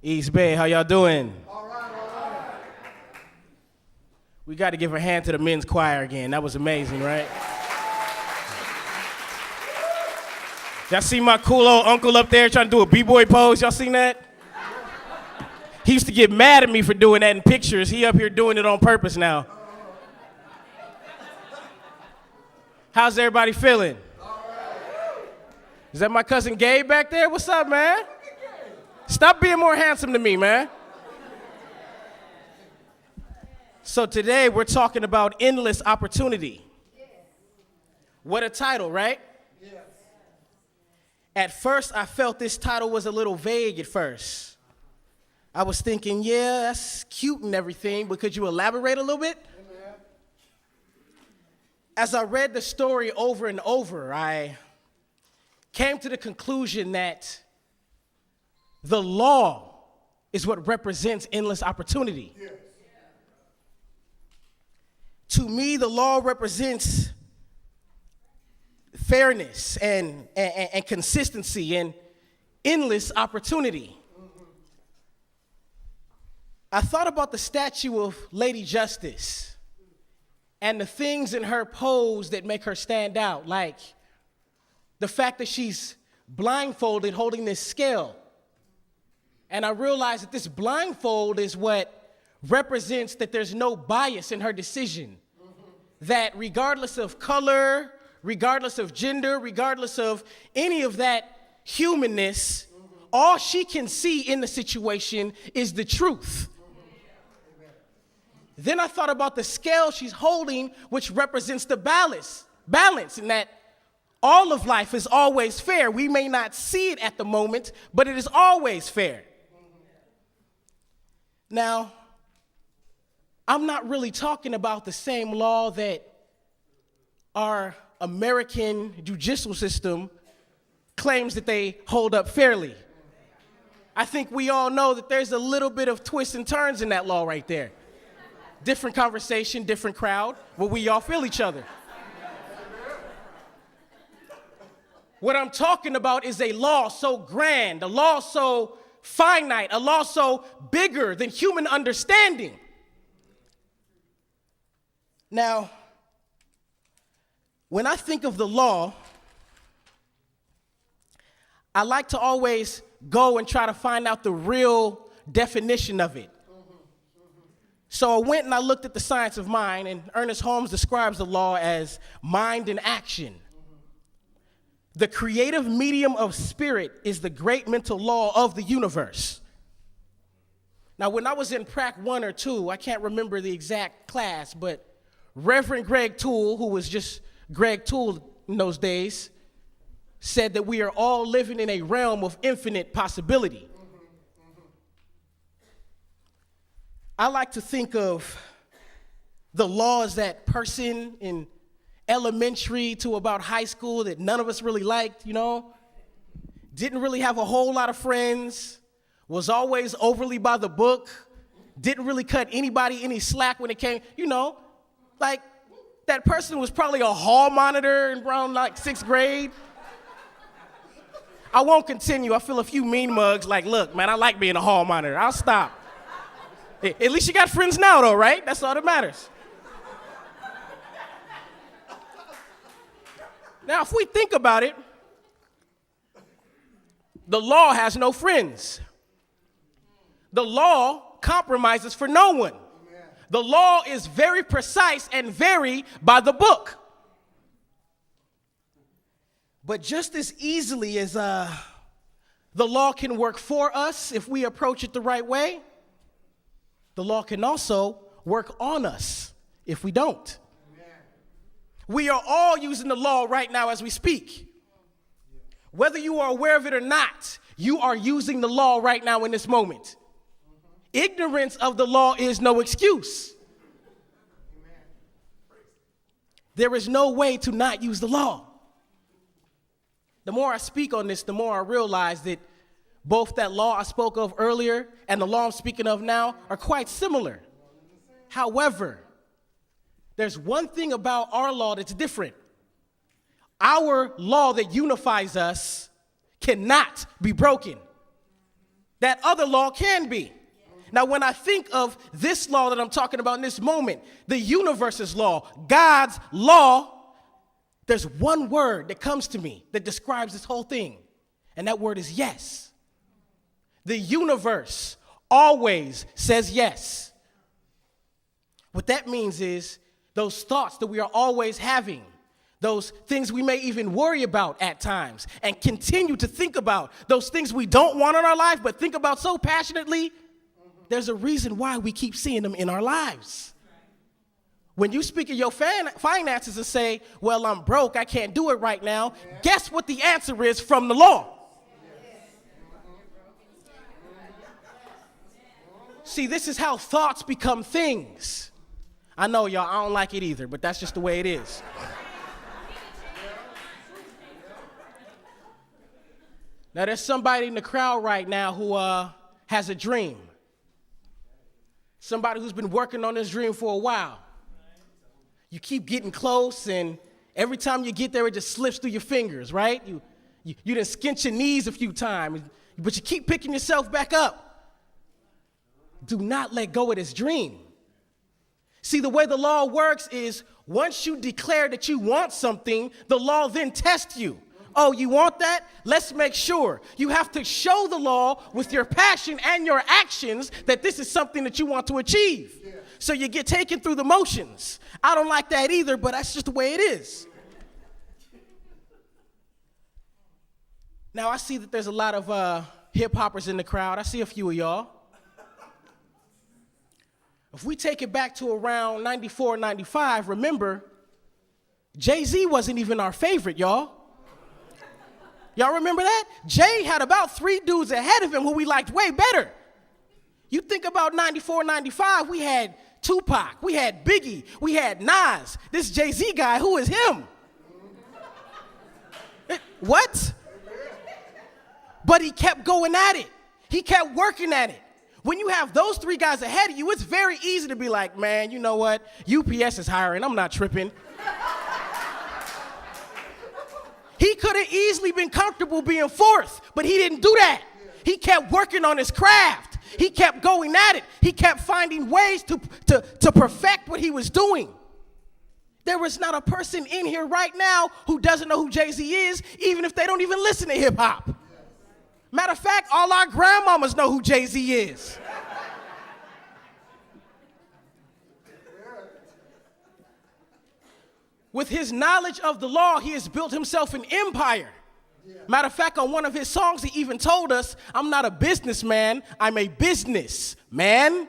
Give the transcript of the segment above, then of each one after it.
East Bay, how y'all doing? All right. We got to give a hand to the men's choir again. That was amazing, right? Y'all see my cool old uncle up there trying to do a b-boy pose? Y'all seen that? He used to get mad at me for doing that in pictures. He up here doing it on purpose now. How's everybody feeling? Is that my cousin Gabe back there? What's up, man? Stop being more handsome than me, man. So today we're talking about endless opportunity. What a title, right? Yes. At first, I felt this title was a little vague at first. I was thinking, yeah, that's cute and everything, but could you elaborate a little bit? Amen. As I read the story over and over, I came to the conclusion that the law is what represents endless opportunity. Yes. To me, the law represents fairness and consistency and endless opportunity. I thought about the statue of Lady Justice and the things in her pose that make her stand out, like the fact that she's blindfolded holding this scale. And I realized that this blindfold is what represents that there's no bias in her decision. That regardless of color, regardless of gender, regardless of any of that humanness, all she can see in the situation is the truth. Then I thought about the scale she's holding, which represents the balance, and that all of life is always fair. We may not see it at the moment, but it is always fair. Now, I'm not really talking about the same law that our American judicial system claims that they hold up fairly. I think we all know that there's a little bit of twists and turns in that law right there. Different conversation, different crowd, but we all feel each other. What I'm talking about is a law so grand, a law so finite, a law so bigger than human understanding. Now, when I think of the law, I like to always go and try to find out the real definition of it. So I went and I looked at the science of mind, and Ernest Holmes describes the law as mind in action. The creative medium of spirit is the great mental law of the universe. Now, when I was in Prac 1 or 2, I can't remember the exact class, but Reverend Greg Toole, who was just Greg Toole in those days, said that we are all living in a realm of infinite possibility. I like to think of the law as that person in elementary to about high school that none of us really liked, didn't really have a whole lot of friends, was always overly by the book, didn't really cut anybody any slack when it came, like that person was probably a hall monitor in around like 6th grade. I won't continue. I feel a few mean mugs like, look, man, I like being a hall monitor. I'll stop. At least you got friends now though, right? That's all that matters. Now, if we think about it, the law has no friends. The law compromises for no one. The law is very precise and very by the book. But just as easily as the law can work for us if we approach it the right way, the law can also work on us if we don't. We are all using the law right now as we speak. Whether you are aware of it or not, you are using the law right now in this moment. Ignorance of the law is no excuse. There is no way to not use the law. The more I speak on this, the more I realize that both that law I spoke of earlier and the law I'm speaking of now are quite similar. However, there's one thing about our law that's different. Our law that unifies us cannot be broken. that other law can be. Now, when I think of this law that I'm talking about in this moment, the universe's law, God's law, there's one word that comes to me that describes this whole thing, and that word is yes. The universe always says yes. What that means is those thoughts that we are always having, those things we may even worry about at times and continue to think about, those things we don't want in our life but think about so passionately, there's a reason why we keep seeing them in our lives. When you speak of your finances and say, well, I'm broke, I can't do it right now, guess what the answer is from the law? See, this is how thoughts become things. I know, y'all, I don't like it either, but that's just the way it is. Now, there's somebody in the crowd right now who has a dream. Somebody who's been working on this dream for a while. You keep getting close, and every time you get there, it just slips through your fingers, right? You done skint your knees a few times, but you keep picking yourself back up. Do not let go of this dream. See, the way the law works is once you declare that you want something, the law then tests you. Oh, you want that? Let's make sure. You have to show the law with your passion and your actions that this is something that you want to achieve. Yeah. So you get taken through the motions. I don't like that either, but that's just the way it is. Now, I see that there's a lot of hip-hoppers in the crowd. I see a few of y'all. If we take it back to around 94, 95, remember, Jay-Z wasn't even our favorite, y'all. Y'all remember that? Jay had about 3 dudes ahead of him who we liked way better. You think about 94, 95, we had Tupac, we had Biggie, we had Nas. This Jay-Z guy, who is him? What? But he kept going at it. He kept working at it. When you have those 3 guys ahead of you, it's very easy to be like, man, you know what? UPS is hiring, I'm not tripping. He could have easily been comfortable being 4th, but he didn't do that. He kept working on his craft. He kept going at it. He kept finding ways to perfect what he was doing. There is not a person in here right now who doesn't know who Jay-Z is, even if they don't even listen to hip hop. Matter of fact, all our grandmamas know who Jay-Z is. With his knowledge of the law, he has built himself an empire. Matter of fact, on one of his songs, he even told us, I'm not a businessman, I'm a businessman.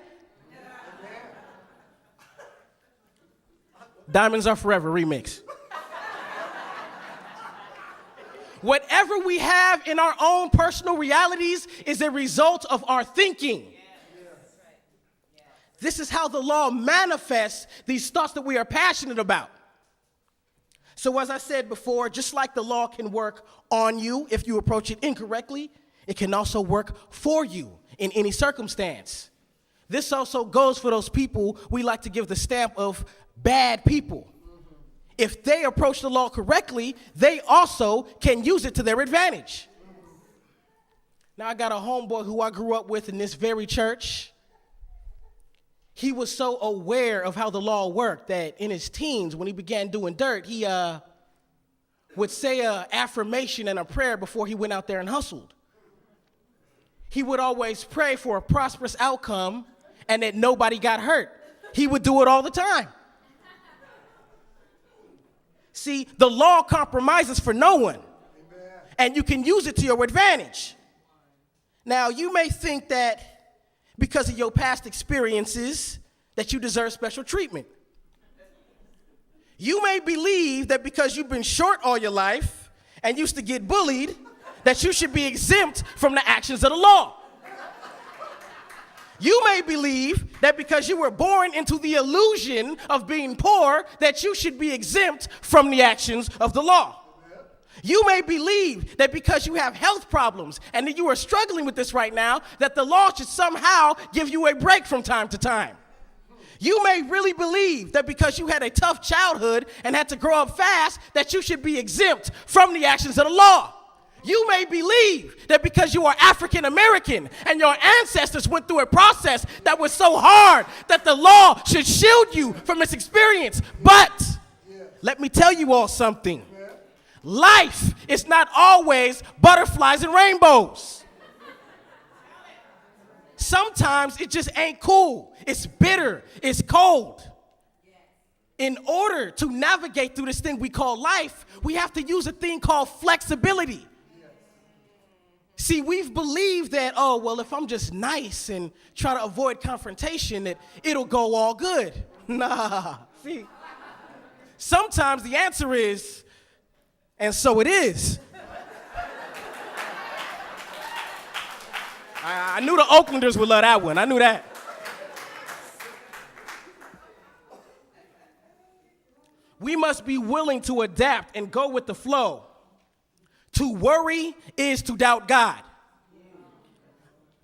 Diamonds Are Forever remix. Whatever we have in our own personal realities is a result of our thinking. This is how the law manifests these thoughts that we are passionate about. So as I said before, just like the law can work on you if you approach it incorrectly, it can also work for you in any circumstance. This also goes for those people we like to give the stamp of bad people. If they approach the law correctly, they also can use it to their advantage. Now, I got a homeboy who I grew up with in this very church. He was so aware of how the law worked that in his teens, when he began doing dirt, he would say an affirmation and a prayer before he went out there and hustled. He would always pray for a prosperous outcome and that nobody got hurt. He would do it all the time. See, the law compromises for no one, and you can use it to your advantage. Now, you may think that because of your past experiences that you deserve special treatment. You may believe that because you've been short all your life and used to get bullied, that you should be exempt from the actions of the law. You may believe that because you were born into the illusion of being poor, that you should be exempt from the actions of the law. You may believe that because you have health problems and that you are struggling with this right now, that the law should somehow give you a break from time to time. You may really believe that because you had a tough childhood and had to grow up fast, that you should be exempt from the actions of the law. You may believe that because you are African American and your ancestors went through a process that was so hard that the law should shield you from this experience. But let me tell you all something. Life is not always butterflies and rainbows. Sometimes it just ain't cool. It's bitter. It's cold. In order to navigate through this thing we call life, we have to use a thing called flexibility. See, we've believed that, oh, well, if I'm just nice and try to avoid confrontation, that it'll go all good. Nah, see. Sometimes the answer is, and so it is. I knew the Oaklanders would love that one. I knew that. We must be willing to adapt and go with the flow. To worry is to doubt God.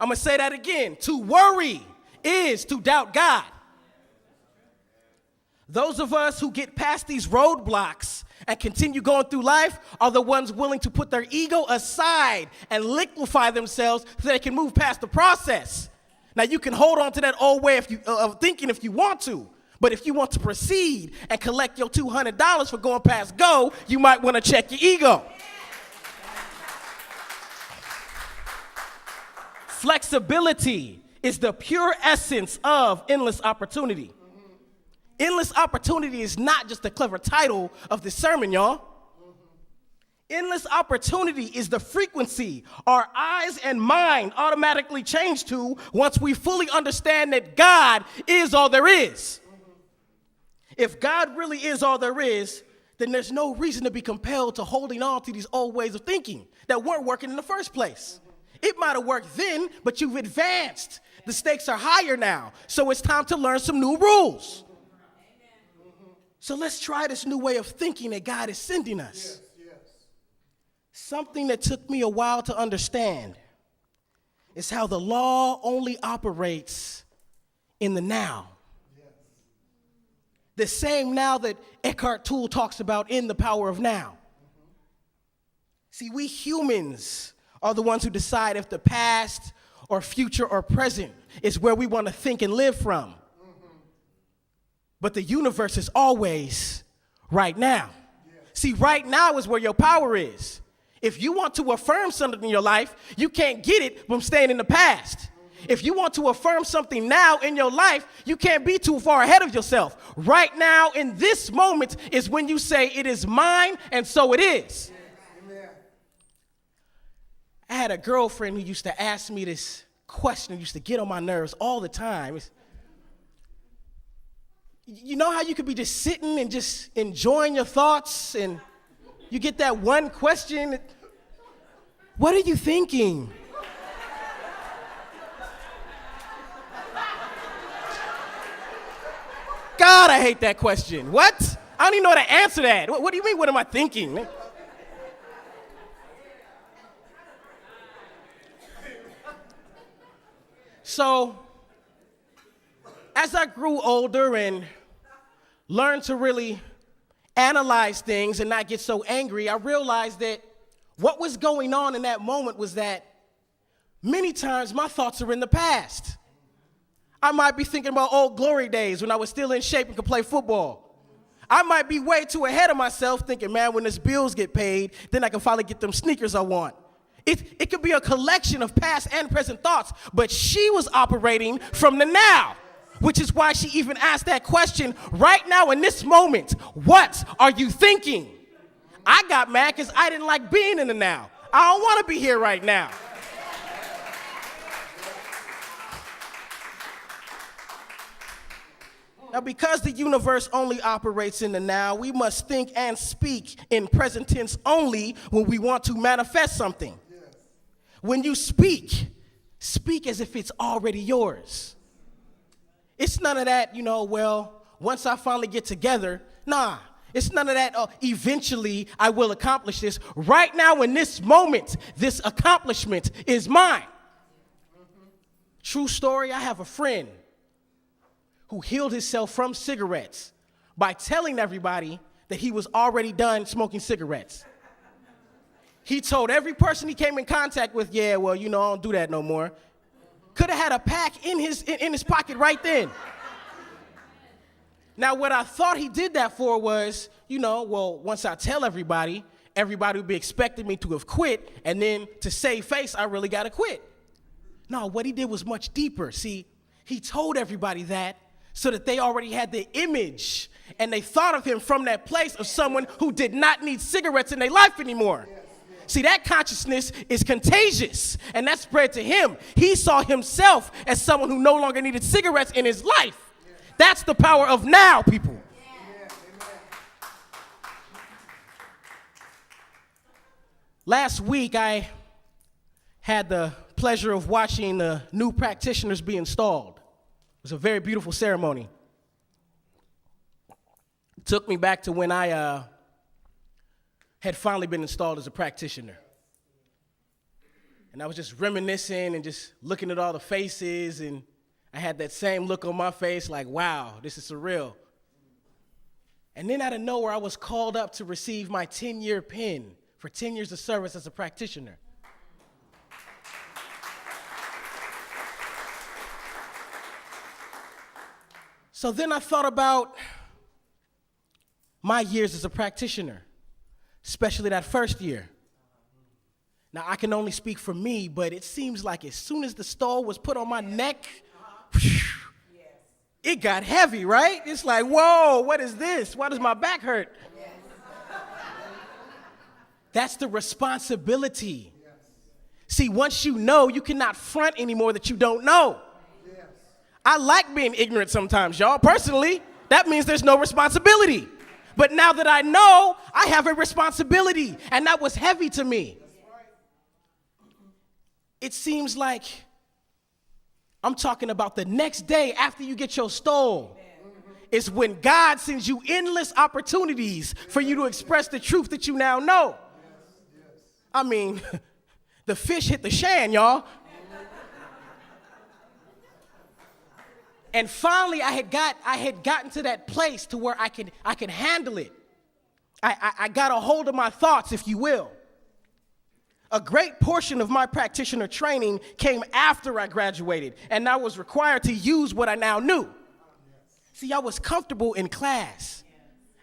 I'm going to say that again. To worry is to doubt God. Those of us who get past these roadblocks and continue going through life are the ones willing to put their ego aside and liquefy themselves so they can move past the process. Now, you can hold on to that old way of thinking if you want to, but if you want to proceed and collect your $200 for going past go, you might want to check your ego. Flexibility is the pure essence of endless opportunity. Endless opportunity is not just a clever title of the sermon, y'all. Endless opportunity is the frequency our eyes and mind automatically change to once we fully understand that God is all there is. If God really is all there is, then there's no reason to be compelled to holding on to these old ways of thinking that weren't working in the first place. It might have worked then, but you've advanced. The stakes are higher now, so it's time to learn some new rules. So let's try this new way of thinking that God is sending us. Yes. Something that took me a while to understand is how the law only operates in the now. Yes. The same now that Eckhart Tolle talks about in The Power of Now. See, we humans are the ones who decide if the past or future or present is where we want to think and live from. But the universe is always right now. See, right now is where your power is. If you want to affirm something in your life, you can't get it from staying in the past. If you want to affirm something now in your life, you can't be too far ahead of yourself. Right now, in this moment, is when you say, it is mine, and so it is. I had a girlfriend who used to ask me this question, used to get on my nerves all the time. You know how you could be just sitting and just enjoying your thoughts, and you get that one question, what are you thinking? God, I hate that question. What? I don't even know how to answer that. What do you mean, what am I thinking? So, as I grew older and learned to really analyze things and not get so angry, I realized that what was going on in that moment was that many times my thoughts are in the past. I might be thinking about old glory days when I was still in shape and could play football. I might be way too ahead of myself thinking, man, when this bills get paid, then I can finally get them sneakers I want. It could be a collection of past and present thoughts, but she was operating from the now, which is why she even asked that question right now in this moment. What are you thinking? I got mad because I didn't like being in the now. I don't want to be here right now. Now, because the universe only operates in the now, we must think and speak in present tense only when we want to manifest something. Yes. When you speak, speak as if it's already yours. It's none of that, well, once I finally get together. Nah, it's none of that, eventually I will accomplish this. Right now in this moment, this accomplishment is mine. True story, I have a friend who healed himself from cigarettes by telling everybody that he was already done smoking cigarettes. He told every person he came in contact with, yeah, well, I don't do that no more. Could have had a pack in his pocket right then. Now, what I thought he did that for was, once I tell everybody would be expecting me to have quit, and then to save face, I really got to quit. No, what he did was much deeper. See, he told everybody that so that they already had the image, and they thought of him from that place of someone who did not need cigarettes in their life anymore. See, that consciousness is contagious, and that spread to him. He saw himself as someone who no longer needed cigarettes in his life. That's the power of now, people. Last week, I had the pleasure of watching the new practitioners be installed. It was a very beautiful ceremony. It took me back to when I had finally been installed as a practitioner. And I was just reminiscing and just looking at all the faces, and I had that same look on my face like, wow, this is surreal. And then out of nowhere, I was called up to receive my 10-year pin for 10 years of service as a practitioner. So then I thought about my years as a practitioner, especially that first year. Now, I can only speak for me, but it seems like as soon as the stole was put on my neck, it got heavy, right? It's like, whoa, what is this? Why does my back hurt? That's the responsibility. See, once you know, you cannot front anymore that you don't know. I like being ignorant sometimes, y'all. Personally, that means there's no responsibility. But now that I know, I have a responsibility, and that was heavy to me. It seems like I'm talking about the next day after you get your stole. It's when God sends you endless opportunities for you to express the truth that you now know. I mean, the fish hit the shan, y'all. And finally, I had gotten to that place to where I could handle it. I got a hold of my thoughts, if you will. A great portion of my practitioner training came after I graduated, and I was required to use what I now knew. See, I was comfortable in class.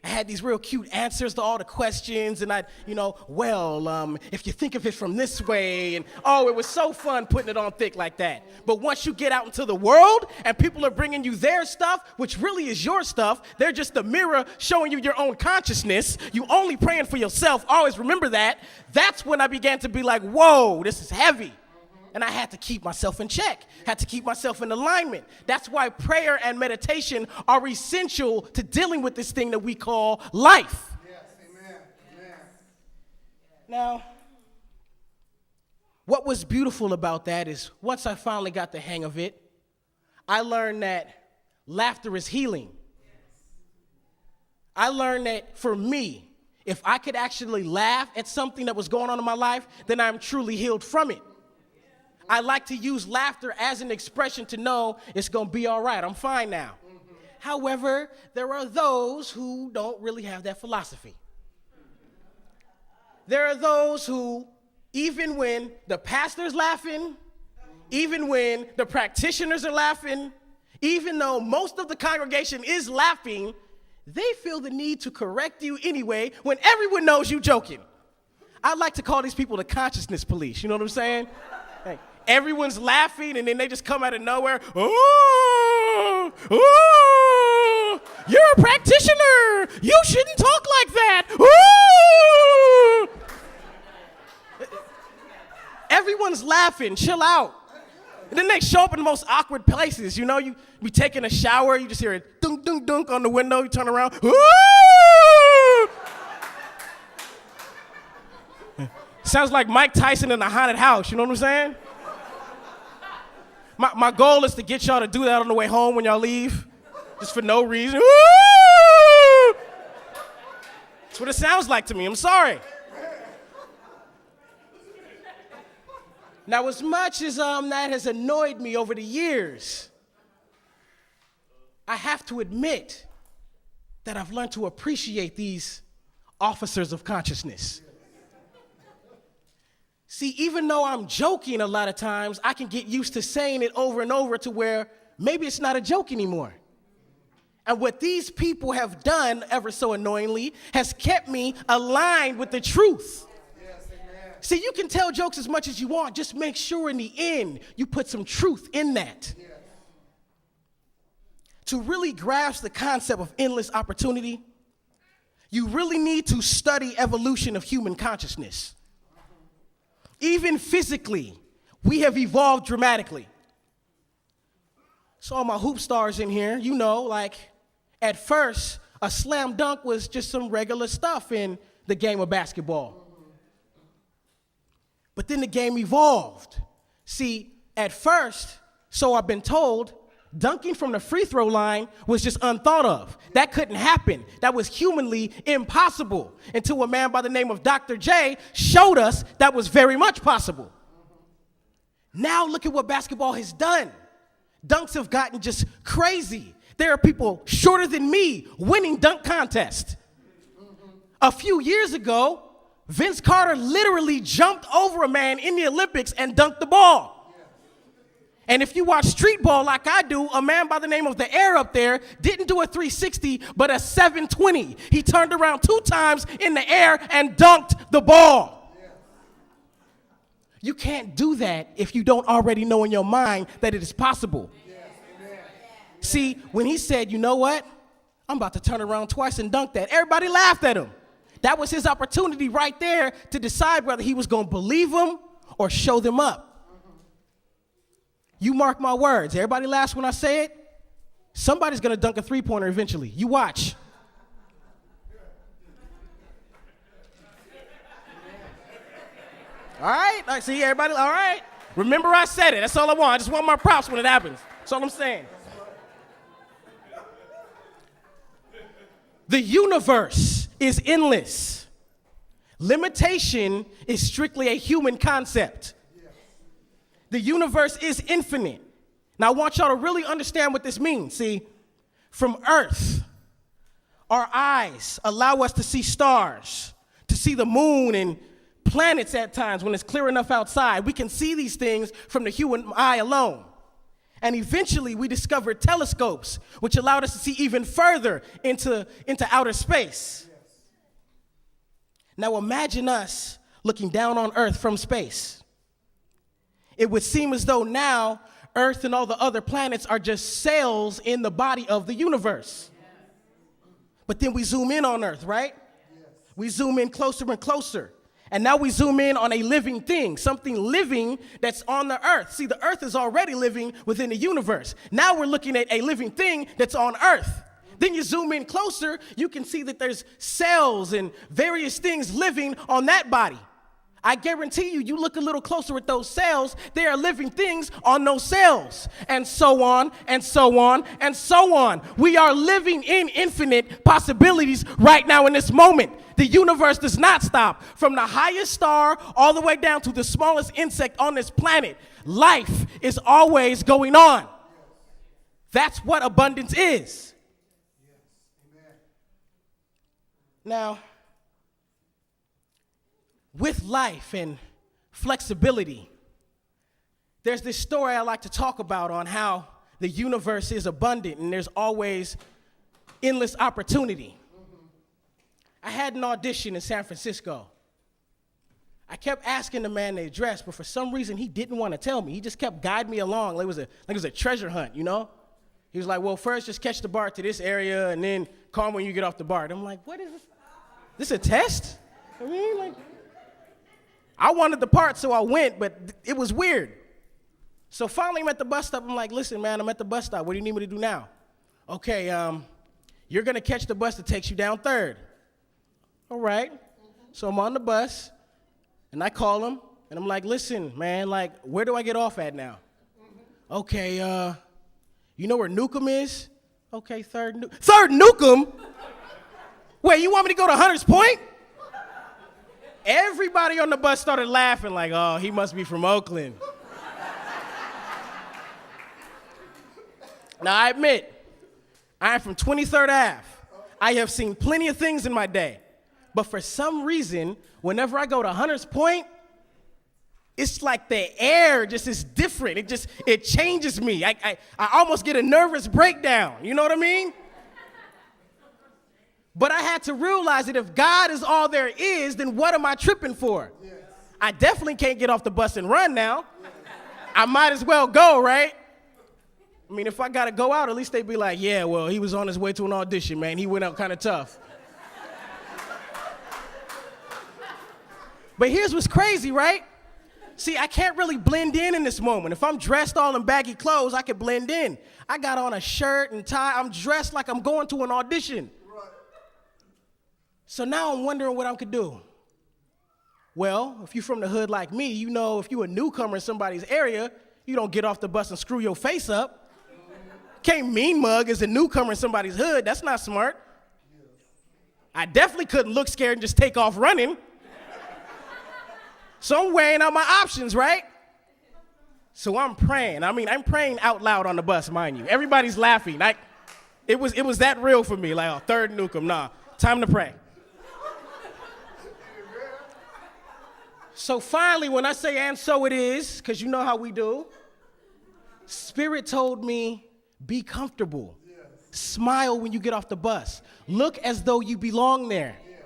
I had these real cute answers to all the questions, and if you think of it from this way, and it was so fun putting it on thick like that. But once you get out into the world and people are bringing you their stuff, which really is your stuff, they're just a mirror showing you your own consciousness. You only praying for yourself. Always remember that. That's when I began to be like, whoa, this is heavy. And I had to keep myself in check, had to keep myself in alignment. That's why prayer and meditation are essential to dealing with this thing that we call life. Yes, amen. Amen. Now, what was beautiful about that is once I finally got the hang of it, I learned that laughter is healing. I learned that for me, if I could actually laugh at something that was going on in my life, then I'm truly healed from it. I like to use laughter as an expression to know it's going to be all right. I'm fine now. However, there are those who don't really have that philosophy. There are those who, even when the pastor's laughing, even when the practitioners are laughing, even though most of the congregation is laughing, they feel the need to correct you anyway when everyone knows you joking. I like to call these people the consciousness police. You know what I'm saying? Hey. Everyone's laughing, and then they just come out of nowhere. Oh, you're a practitioner. You shouldn't talk like that. Oh. Everyone's laughing. Chill out. And then they show up in the most awkward places. You be taking a shower. You just hear a dunk, dunk, dunk on the window. You turn around. Oh. Sounds like Mike Tyson in a haunted house. You know what I'm saying? My goal is to get y'all to do that on the way home when y'all leave, just for no reason. Woo! That's what it sounds like to me. I'm sorry. Now, as much as that has annoyed me over the years, I have to admit that I've learned to appreciate these officers of consciousness. See, even though I'm joking a lot of times, I can get used to saying it over and over to where maybe it's not a joke anymore. And what these people have done, ever so annoyingly, has kept me aligned with the truth. Yes, amen. See, you can tell jokes as much as you want. Just make sure in the end you put some truth in that. Yes. To really grasp the concept of endless opportunity, you really need to study evolution of human consciousness. Even physically, we have evolved dramatically. So all my hoop stars in here, you know, like at first, a slam dunk was just some regular stuff in the game of basketball. But then the game evolved. See, at first, so I've been told, dunking from the free throw line was just unthought of. That couldn't happen. That was humanly impossible until a man by the name of Dr. J showed us that was very much possible. Now look at what basketball has done. Dunks have gotten just crazy. There are people shorter than me winning dunk contests. A few years ago, Vince Carter literally jumped over a man in the Olympics and dunked the ball. And if you watch street ball like I do, a man by the name of the Air up there didn't do a 360, but a 720. He turned around 2 times in the air and dunked the ball. You can't do that if you don't already know in your mind that it is possible. See, when he said, you know what? I'm about to turn around twice and dunk that. Everybody laughed at him. That was his opportunity right there to decide whether he was going to believe them or show them up. You mark my words. Everybody laughs when I say it. Somebody's going to dunk a three-pointer eventually. You watch. All right? I see everybody. All right. Remember I said it. That's all I want. I just want my props when it happens. That's all I'm saying. The universe is endless. Limitation is strictly a human concept. The universe is infinite. Now, I want y'all to really understand what this means. See, from Earth, our eyes allow us to see stars, to see the moon and planets at times when it's clear enough outside. We can see these things from the human eye alone. And eventually, we discovered telescopes, which allowed us to see even further into outer space. Now, imagine us looking down on Earth from space. It would seem as though now Earth and all the other planets are just cells in the body of the universe. But then we zoom in on Earth, right? We zoom in closer and closer. And now we zoom in on a living thing, something living that's on the Earth. See, the Earth is already living within the universe. Now we're looking at a living thing that's on Earth. Then you zoom in closer, you can see that there's cells and various things living on that body. I guarantee you, you look a little closer at those cells, there are living things on those cells, and so on, and so on, and so on. We are living in infinite possibilities right now in this moment. The universe does not stop. From the highest star all the way down to the smallest insect on this planet, life is always going on. That's what abundance is. Now, with life and flexibility, there's this story I like to talk about on how the universe is abundant and there's always endless opportunity. I had an audition in San Francisco. I kept asking the man the address, but for some reason he didn't want to tell me. He just kept guiding me along like it was a treasure hunt, you know? He was like, well, first just catch the BART to this area and then call me when you get off the BART. I'm like, what is this? This a test? I mean, like, I wanted the part, so I went, but it was weird. So finally I'm at the bus stop. I'm like, listen, man, I'm at the bus stop. What do you need me to do now? Okay, you're going to catch the bus that takes you down 3rd. All right. So I'm on the bus, and I call him, and I'm like, listen, man, like, where do I get off at now? Okay, you know where Newcomb is? Okay, 3rd Newcomb? Wait, you want me to go to Hunters Point? Everybody on the bus started laughing like, oh, he must be from Oakland. Now, I admit, I'm from 23rd Ave. I have seen plenty of things in my day. But for some reason, whenever I go to Hunters Point, it's like the air just is different. It changes me. I almost get a nervous breakdown. You know what I mean? But I had to realize that if God is all there is, then what am I tripping for? Yes. I definitely can't get off the bus and run now. Yes. I might as well go, right? I mean, if I got to go out, at least they'd be like, yeah, well, he was on his way to an audition, man. He went out kind of tough. But here's what's crazy, right? See, I can't really blend in this moment. If I'm dressed all in baggy clothes, I can blend in. I got on a shirt and tie. I'm dressed like I'm going to an audition. So now I'm wondering what I could do. Well, if you're from the hood like me, you know if you're a newcomer in somebody's area, you don't get off the bus and screw your face up. Can't mean mug as a newcomer in somebody's hood. That's not smart. I definitely couldn't look scared and just take off running. So I'm weighing out my options, right? So I'm praying. I mean, I'm praying out loud on the bus, mind you. Everybody's laughing. It was that real for me. Like, oh, third Newcomb, nah, time to pray. So finally, when I say, and so it is, because you know how we do, Spirit told me, be comfortable. Yes. Smile when you get off the bus. Look as though you belong there. Yes.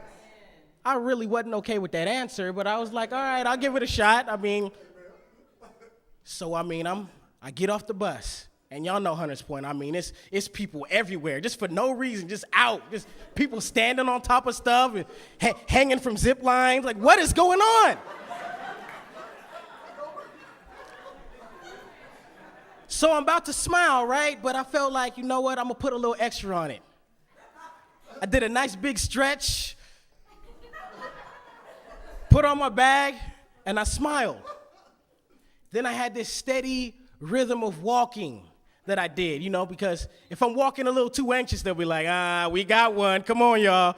I really wasn't okay with that answer, but I was like, all right, I'll give it a shot. I get off the bus. And y'all know Hunter's Point. I mean, it's people everywhere, just for no reason, just out. Just people standing on top of stuff and hanging from zip lines. Like, what is going on? So I'm about to smile, right? But I felt like, you know what? I'm going to put a little extra on it. I did a nice big stretch, put on my bag, and I smiled. Then I had this steady rhythm of walking that I did, you know, because if I'm walking a little too anxious, they'll be like, we got one. Come on, y'all.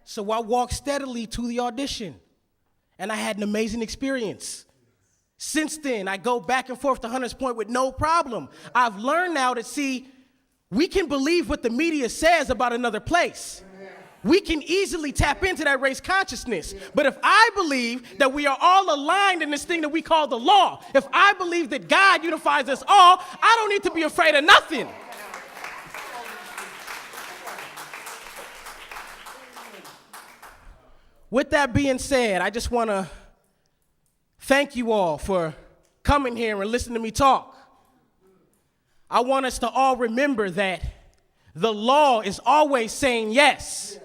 So I walked steadily to the audition, and I had an amazing experience. Since then, I go back and forth to Hunter's Point with no problem. I've learned now to see we can believe what the media says about another place. We can easily tap into that race consciousness. But if I believe that we are all aligned in this thing that we call the law, if I believe that God unifies us all, I don't need to be afraid of nothing. With that being said, I just want to thank you all for coming here and listening to me talk. I want us to all remember that the law is always saying yes.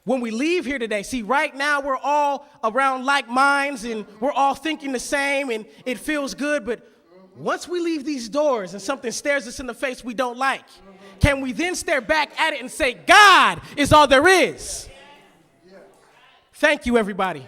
When we leave here today, see, right now we're all around like minds and we're all thinking the same and it feels good, but once we leave these doors and something stares us in the face we don't like, can we then stare back at it and say, God is all there is? Thank you, everybody.